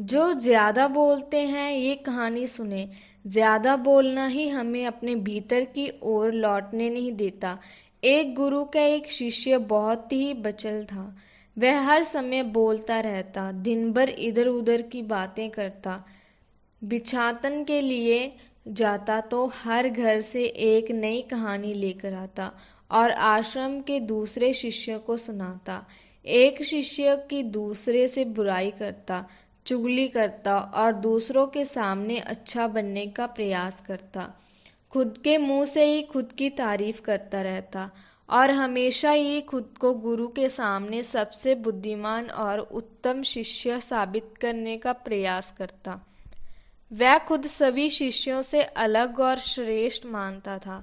जो ज्यादा बोलते हैं ये कहानी सुने। ज्यादा बोलना ही हमें अपने भीतर की ओर लौटने नहीं देता। एक गुरु का एक शिष्य बहुत ही बचल था। वह हर समय बोलता रहता, दिन भर इधर उधर की बातें करता। भिक्षाटन के लिए जाता तो हर घर से एक नई कहानी लेकर आता और आश्रम के दूसरे शिष्य को सुनाता। एक शिष्य की दूसरे से बुराई करता, चुगली करता और दूसरों के सामने अच्छा बनने का प्रयास करता। खुद के मुंह से ही खुद की तारीफ करता रहता और हमेशा ही खुद को गुरु के सामने सबसे बुद्धिमान और उत्तम शिष्य साबित करने का प्रयास करता। वह खुद सभी शिष्यों से अलग और श्रेष्ठ मानता था।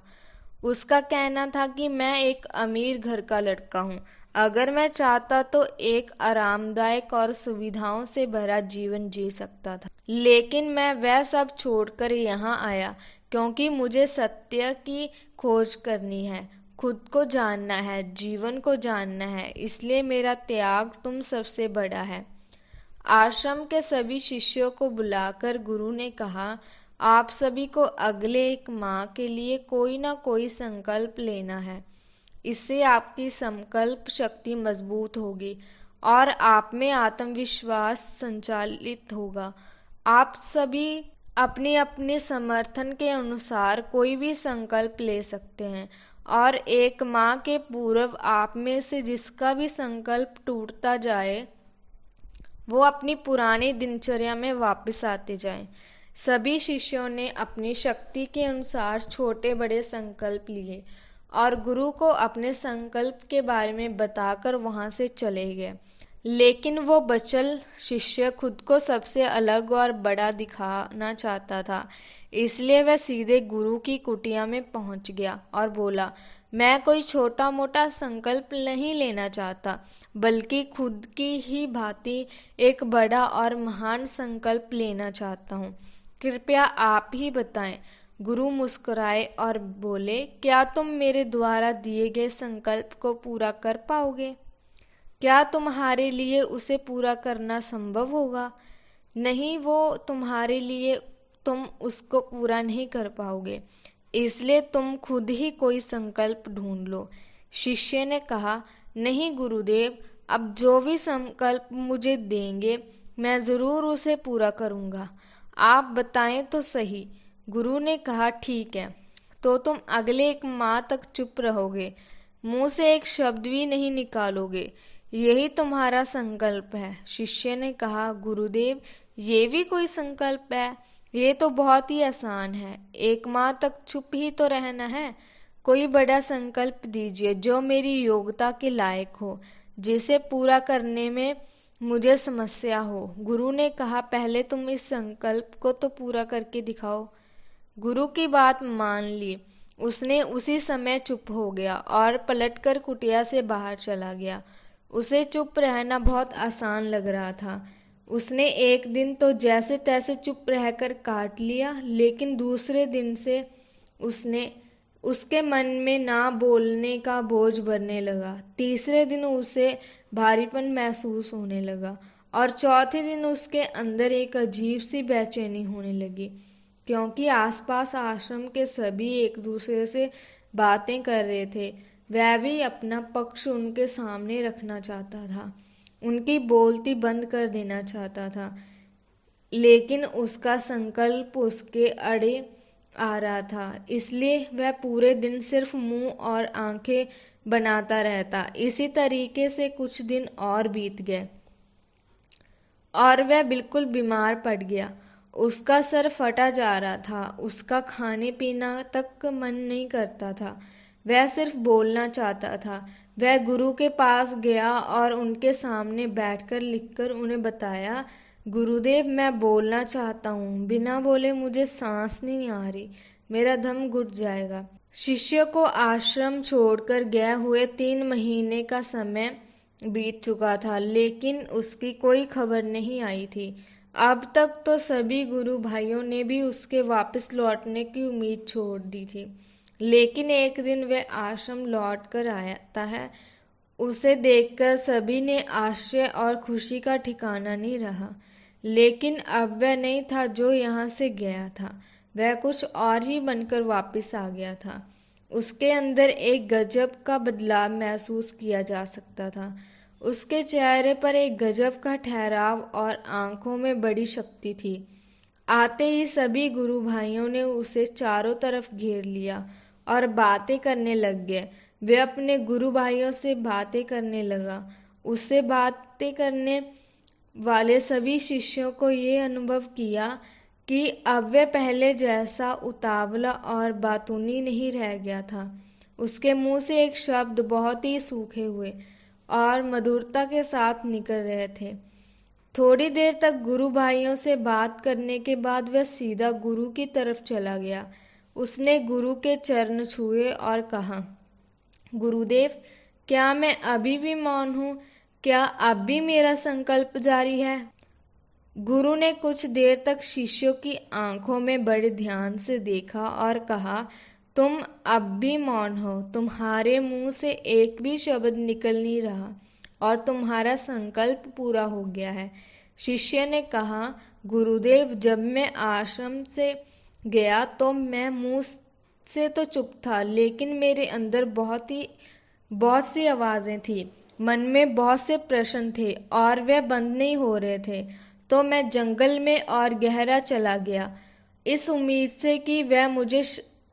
उसका कहना था कि मैं एक अमीर घर का लड़का हूँ। अगर मैं चाहता तो एक आरामदायक और सुविधाओं से भरा जीवन जी सकता था, लेकिन मैं वह सब छोड़कर यहाँ आया क्योंकि मुझे सत्य की खोज करनी है, खुद को जानना है, जीवन को जानना है। इसलिए मेरा त्याग तुम सबसे बड़ा है। आश्रम के सभी शिष्यों को बुलाकर गुरु ने कहा, आप सभी को अगले एक माह के लिए कोई ना कोई संकल्प लेना है। इससे आपकी संकल्प शक्ति मजबूत होगी और आप में आत्मविश्वास संचालित होगा। आप सभी अपने अपने समर्थन के अनुसार कोई भी संकल्प ले सकते हैं और एक माह के पूर्व आप में से जिसका भी संकल्प टूटता जाए वो अपनी पुरानी दिनचर्या में वापस आते जाएं। सभी शिष्यों ने अपनी शक्ति के अनुसार छोटे बड़े संकल्प लिए और गुरु को अपने संकल्प के बारे में बताकर वहां से चले गए। लेकिन वो बचल शिष्य खुद को सबसे अलग और बड़ा दिखाना चाहता था। इसलिए वह सीधे गुरु की कुटिया में पहुंच गया और बोला, मैं कोई छोटा मोटा संकल्प नहीं लेना चाहता, बल्कि खुद की ही भांति एक बड़ा और महान संकल्प लेना चाहता हूँ। कृपया आप ही बताएं। गुरु मुस्कुराए और बोले, क्या तुम मेरे द्वारा दिए गए संकल्प को पूरा कर पाओगे? क्या तुम्हारे लिए उसे पूरा करना संभव होगा? नहीं, वो तुम्हारे लिए तुम उसको पूरा नहीं कर पाओगे। इसलिए तुम खुद ही कोई संकल्प ढूंढ लो। शिष्य ने कहा, नहीं गुरुदेव, अब जो भी संकल्प मुझे देंगे मैं जरूर उसे पूरा करूंगा। आप बताएं तो सही। गुरु ने कहा, ठीक है, तो तुम अगले एक माह तक चुप रहोगे, मुंह से एक शब्द भी नहीं निकालोगे। यही तुम्हारा संकल्प है। शिष्य ने कहा, गुरुदेव, ये भी कोई संकल्प है? ये तो बहुत ही आसान है। एक माह तक चुप ही तो रहना है। कोई बड़ा संकल्प दीजिए जो मेरी योग्यता के लायक हो, जिसे पूरा करने में मुझे समस्या हो। गुरु ने कहा, पहले तुम इस संकल्प को तो पूरा करके दिखाओ। गुरु की बात मान ली। उसने उसी समय चुप हो गया और पलटकर कुटिया से बाहर चला गया। उसे चुप रहना बहुत आसान लग रहा था। उसने एक दिन तो जैसे तैसे चुप रहकर काट लिया, लेकिन दूसरे दिन से उसके मन में ना बोलने का बोझ बढ़ने लगा। तीसरे दिन उसे भारीपन महसूस होने लगा और चौथे दिन उसके अंदर एक अजीब सी बेचैनी होने लगी, क्योंकि आसपास आश्रम के सभी एक दूसरे से बातें कर रहे थे। वह भी अपना पक्ष उनके सामने रखना चाहता था, उनकी बोलती बंद कर देना चाहता था, लेकिन उसका संकल्प उसके अड़े आ रहा था। इसलिए वह पूरे दिन सिर्फ मुंह और आंखें बनाता रहता। इसी तरीके से कुछ दिन और बीत गए और वह बिल्कुल बीमार पड़ गया। उसका सर फटा जा रहा था, उसका खाने पीना तक मन नहीं करता था, वह सिर्फ बोलना चाहता था। वह गुरु के पास गया और उनके सामने बैठकर लिखकर उन्हें बताया, गुरुदेव, मैं बोलना चाहता हूँ, बिना बोले मुझे सांस नहीं आ रही, मेरा दम घुट जाएगा। शिष्य को आश्रम छोड़कर गए हुए 3 महीने का समय बीत चुका था, लेकिन उसकी कोई खबर नहीं आई थी। अब तक तो सभी गुरु भाइयों ने भी उसके वापस लौटने की उम्मीद छोड़ दी थी, लेकिन एक दिन वह आश्रम लौट कर आता है। उसे देखकर सभी ने आश्चर्य और खुशी का ठिकाना नहीं रहा। लेकिन अब वह नहीं था जो यहाँ से गया था, वह कुछ और ही बनकर वापस आ गया था। उसके अंदर एक गजब का बदलाव महसूस किया जा सकता था। उसके चेहरे पर एक गजब का ठहराव और आंखों में बड़ी शक्ति थी। आते ही सभी गुरु भाइयों ने उसे चारों तरफ घेर लिया और बातें करने लग गए। वे अपने गुरु भाइयों से बातें करने लगा। उससे बातें करने वाले सभी शिष्यों को ये अनुभव किया कि अब वह पहले जैसा उतावला और बातूनी नहीं रह गया था। उसके मुंह से एक शब्द बहुत ही सूखे हुए और मधुरता के साथ निकल रहे थे। थोड़ी देर तक गुरु भाइयों से बात करने के बाद वह सीधा गुरु की तरफ चला गया। उसने गुरु के चरण छुए और कहा, गुरुदेव, क्या मैं अभी भी मौन हूँ? क्या अब भी मेरा संकल्प जारी है? गुरु ने कुछ देर तक शिष्यों की आंखों में बड़े ध्यान से देखा और कहा, तुम अब भी मौन हो। तुम्हारे मुंह से एक भी शब्द निकल नहीं रहा और तुम्हारा संकल्प पूरा हो गया है। शिष्य ने कहा, गुरुदेव, जब मैं आश्रम से गया तो मैं मुंह से तो चुप था, लेकिन मेरे अंदर बहुत सी आवाजें थी। मन में बहुत से प्रश्न थे और वे बंद नहीं हो रहे थे। तो मैं जंगल में और गहरा चला गया, इस उम्मीद से कि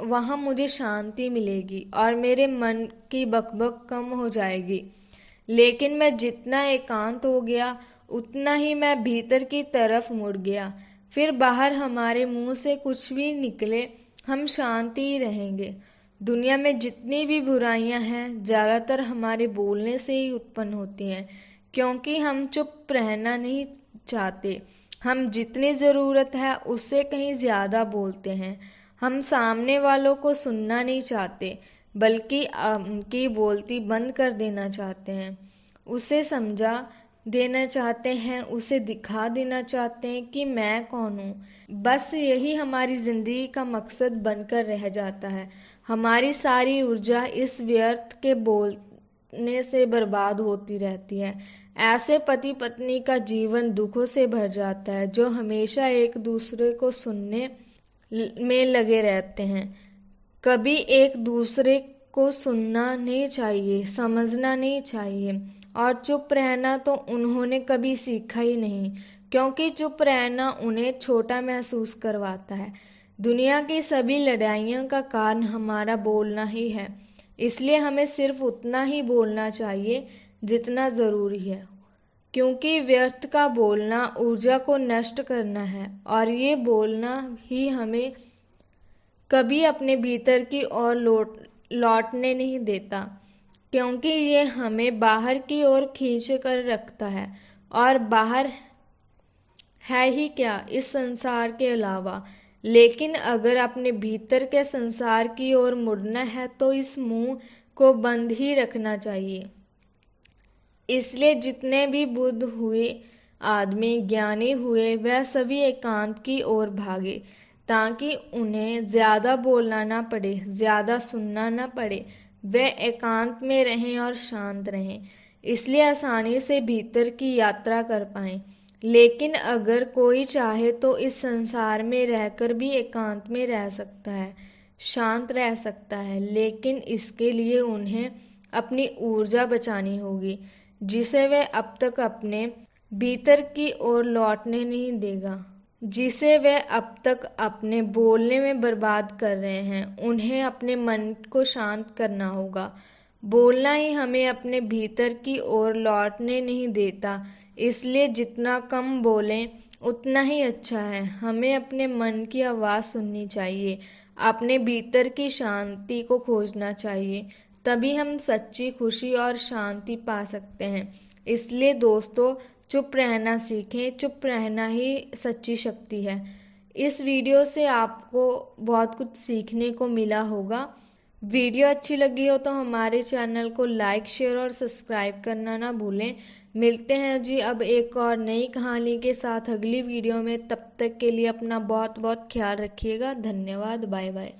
वहाँ मुझे शांति मिलेगी और मेरे मन की बकबक कम हो जाएगी। लेकिन मैं जितना एकांत हो गया, उतना ही मैं भीतर की तरफ मुड़ गया। फिर बाहर हमारे मुंह से कुछ भी निकले, हम शांति ही रहेंगे। दुनिया में जितनी भी बुराइयां हैं, ज़्यादातर हमारे बोलने से ही उत्पन्न होती हैं, क्योंकि हम चुप रहना नहीं चाहते। हम जितनी ज़रूरत है उससे कहीं ज़्यादा बोलते हैं। हम सामने वालों को सुनना नहीं चाहते, बल्कि उनकी बोलती बंद कर देना चाहते हैं। उसे समझा देना चाहते हैं, उसे दिखा देना चाहते हैं कि मैं कौन हूँ। बस यही हमारी ज़िंदगी का मकसद बनकर रह जाता है। हमारी सारी ऊर्जा इस व्यर्थ के बोलने से बर्बाद होती रहती है। ऐसे पति पत्नी का जीवन दुखों से भर जाता है, जो हमेशा एक दूसरे को सुनने में लगे रहते हैं। कभी एक दूसरे को सुनना नहीं चाहिए, समझना नहीं चाहिए, और चुप रहना तो उन्होंने कभी सीखा ही नहीं, क्योंकि चुप रहना उन्हें छोटा महसूस करवाता है। दुनिया की सभी लड़ाइयों का कारण हमारा बोलना ही है, इसलिए हमें सिर्फ उतना ही बोलना चाहिए जितना ज़रूरी है, क्योंकि व्यर्थ का बोलना ऊर्जा को नष्ट करना है और ये बोलना ही हमें कभी अपने भीतर की ओर लौटने नहीं देता, क्योंकि ये हमें बाहर की ओर खींच कर रखता है, और बाहर है ही क्या इस संसार के अलावा। लेकिन अगर अपने भीतर के संसार की ओर मुड़ना है तो इस मुंह को बंद ही रखना चाहिए। इसलिए जितने भी बुद्ध हुए, आदमी ज्ञानी हुए, वह सभी एकांत की ओर भागे, ताकि उन्हें ज़्यादा बोलना ना पड़े, ज़्यादा सुनना ना पड़े। वे एकांत में रहें और शांत रहें, इसलिए आसानी से भीतर की यात्रा कर पाएं। लेकिन अगर कोई चाहे तो इस संसार में रहकर भी एकांत में रह सकता है, शांत रह सकता है, लेकिन इसके लिए उन्हें अपनी ऊर्जा बचानी होगी, जिसे वे अब तक अपने भीतर की ओर लौटने नहीं देगा, जिसे वे अब तक अपने बोलने में बर्बाद कर रहे हैं। उन्हें अपने मन को शांत करना होगा। बोलना ही हमें अपने भीतर की ओर लौटने नहीं देता, इसलिए जितना कम बोलें उतना ही अच्छा है। हमें अपने मन की आवाज़ सुननी चाहिए, अपने भीतर की शांति को खोजना चाहिए, तभी हम सच्ची खुशी और शांति पा सकते हैं। इसलिए दोस्तों, चुप रहना सीखें, चुप रहना ही सच्ची शक्ति है। इस वीडियो से आपको बहुत कुछ सीखने को मिला होगा। वीडियो अच्छी लगी हो तो हमारे चैनल को लाइक, शेयर और सब्सक्राइब करना ना भूलें। मिलते हैं जी अब एक और नई कहानी के साथ अगली वीडियो में। तब तक के लिए अपना बहुत बहुत ख्याल रखिएगा। धन्यवाद। Bye bye.